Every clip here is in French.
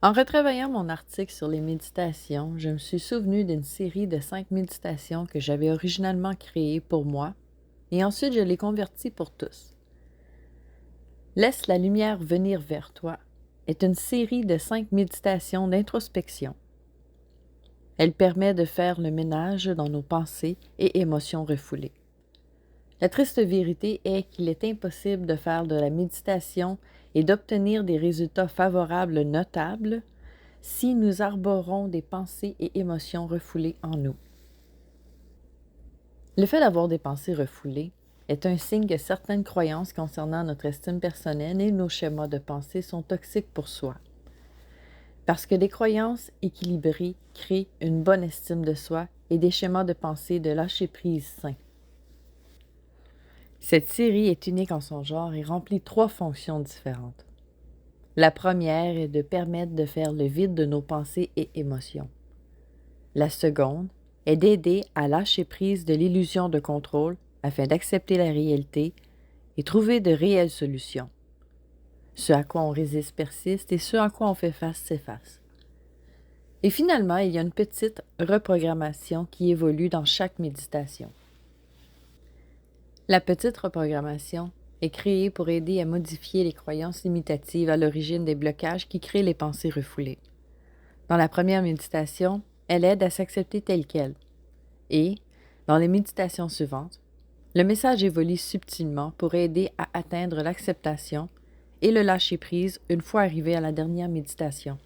En retravaillant mon article sur les méditations, je me suis souvenu d'une série de 5 méditations que j'avais originalement créées pour moi, et ensuite je les convertis pour tous. Laisse la lumière venir vers toi est une série de 5 méditations d'introspection. Elle permet de faire le ménage dans nos pensées et émotions refoulées. La triste vérité est qu'il est impossible de faire de la méditation et d'obtenir des résultats favorables notables si nous arborons des pensées et émotions refoulées en nous. Le fait d'avoir des pensées refoulées est un signe que certaines croyances concernant notre estime personnelle et nos schémas de pensée sont toxiques pour soi. Parce que des croyances équilibrées créent une bonne estime de soi et des schémas de pensée de lâcher-prise sains. Cette série est unique en son genre et remplit 3 fonctions différentes. La première est de permettre de faire le vide de nos pensées et émotions. La seconde est d'aider à lâcher prise de l'illusion de contrôle afin d'accepter la réalité et trouver de réelles solutions. Ce à quoi on résiste persiste et ce à quoi on fait face s'efface. Et finalement, il y a une petite reprogrammation qui évolue dans chaque méditation. La petite reprogrammation est créée pour aider à modifier les croyances limitatives à l'origine des blocages qui créent les pensées refoulées. Dans la première méditation, elle aide à s'accepter telle qu'elle. Et, dans les méditations suivantes, le message évolue subtilement pour aider à atteindre l'acceptation et le lâcher-prise une fois arrivé à la dernière méditation.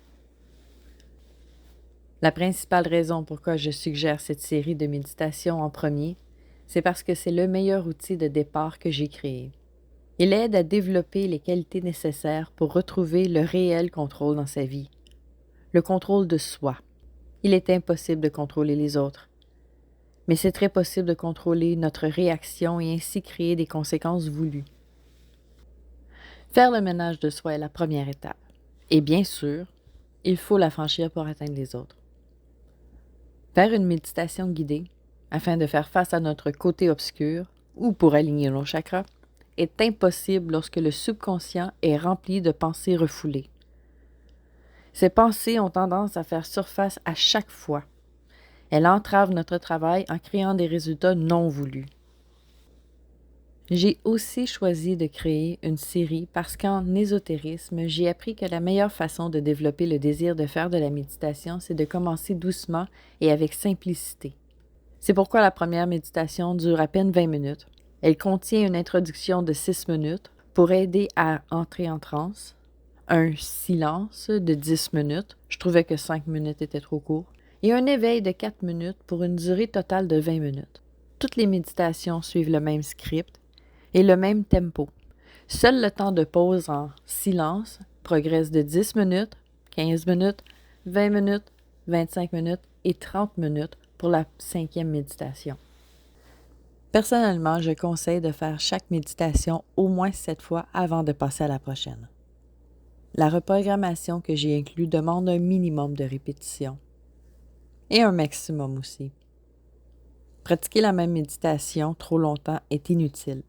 La principale raison pourquoi je suggère cette série de méditations en premier, c'est parce que c'est le meilleur outil de départ que j'ai créé. Il aide à développer les qualités nécessaires pour retrouver le réel contrôle dans sa vie. Le contrôle de soi. Il est impossible de contrôler les autres. Mais c'est très possible de contrôler notre réaction et ainsi créer des conséquences voulues. Faire le ménage de soi est la première étape. Et bien sûr, il faut la franchir pour atteindre les autres. Faire une méditation guidée, afin de faire face à notre côté obscur, ou pour aligner nos chakras, est impossible lorsque le subconscient est rempli de pensées refoulées. Ces pensées ont tendance à faire surface à chaque fois. Elles entravent notre travail en créant des résultats non voulus. J'ai aussi choisi de créer une série parce qu'en ésotérisme, j'ai appris que la meilleure façon de développer le désir de faire de la méditation, c'est de commencer doucement et avec simplicité. C'est pourquoi la première méditation dure à peine 20 minutes. Elle contient une introduction de 6 minutes pour aider à entrer en transe, un silence de 10 minutes, je trouvais que 5 minutes était trop court, et un éveil de 4 minutes pour une durée totale de 20 minutes. Toutes les méditations suivent le même script et le même tempo. Seul le temps de pause en silence progresse de 10 minutes, 15 minutes, 20 minutes, 25 minutes et 30 minutes pour la 5e méditation. Personnellement, je conseille de faire chaque méditation au moins 7 fois avant de passer à la prochaine. La reprogrammation que j'ai inclue demande un minimum de répétition et un maximum aussi. Pratiquer la même méditation trop longtemps est inutile.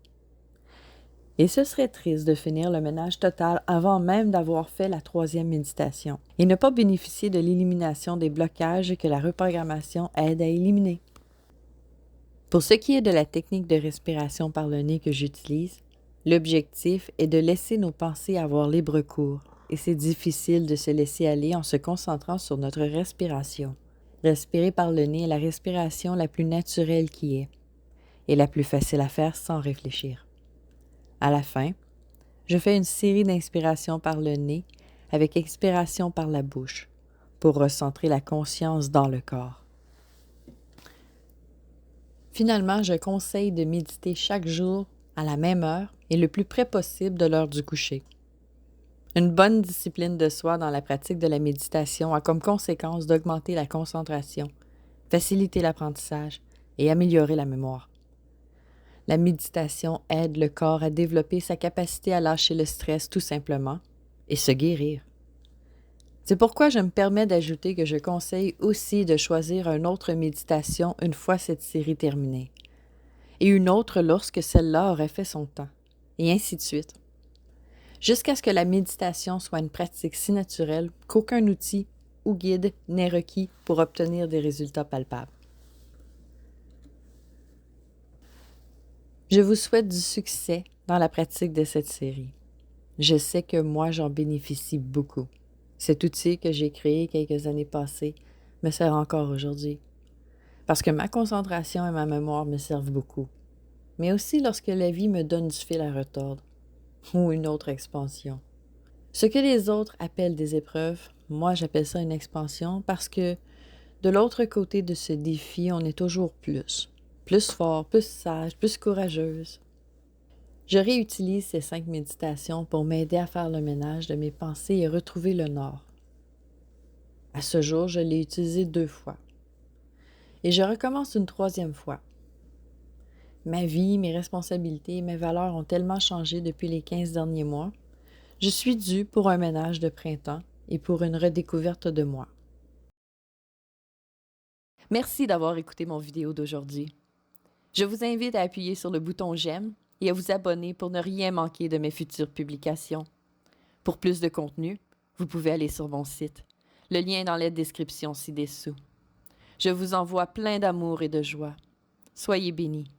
Et ce serait triste de finir le ménage total avant même d'avoir fait la 3e méditation et ne pas bénéficier de l'élimination des blocages que la reprogrammation aide à éliminer. Pour ce qui est de la technique de respiration par le nez que j'utilise, l'objectif est de laisser nos pensées avoir libre cours et c'est difficile de se laisser aller en se concentrant sur notre respiration. Respirer par le nez est la respiration la plus naturelle qui est et la plus facile à faire sans réfléchir. À la fin, je fais une série d'inspirations par le nez avec expiration par la bouche pour recentrer la conscience dans le corps. Finalement, je conseille de méditer chaque jour à la même heure et le plus près possible de l'heure du coucher. Une bonne discipline de soi dans la pratique de la méditation a comme conséquence d'augmenter la concentration, faciliter l'apprentissage et améliorer la mémoire. La méditation aide le corps à développer sa capacité à lâcher le stress tout simplement et se guérir. C'est pourquoi je me permets d'ajouter que je conseille aussi de choisir une autre méditation une fois cette série terminée, et une autre lorsque celle-là aurait fait son temps, et ainsi de suite. jusqu'à ce que la méditation soit une pratique si naturelle qu'aucun outil ou guide n'est requis pour obtenir des résultats palpables. Je vous souhaite du succès dans la pratique de cette série. Je sais que moi, j'en bénéficie beaucoup. Cet outil que j'ai créé quelques années passées me sert encore aujourd'hui. Parce que ma concentration et ma mémoire me servent beaucoup. Mais aussi lorsque la vie me donne du fil à retordre ou une autre expansion. Ce que les autres appellent des épreuves, moi j'appelle ça une expansion parce que de l'autre côté de ce défi, on est toujours plus. Plus fort, plus sage, plus courageuse. Je réutilise ces 5 méditations pour m'aider à faire le ménage de mes pensées et retrouver le nord. À ce jour, je l'ai utilisé 2 fois. Et je recommence une 3e fois. Ma vie, mes responsabilités et mes valeurs ont tellement changé depuis les 15 derniers mois. Je suis due pour un ménage de printemps et pour une redécouverte de moi. Merci d'avoir écouté mon vidéo d'aujourd'hui. Je vous invite à appuyer sur le bouton j'aime et à vous abonner pour ne rien manquer de mes futures publications. Pour plus de contenu, vous pouvez aller sur mon site. Le lien est dans la description ci-dessous. Je vous envoie plein d'amour et de joie. Soyez bénis.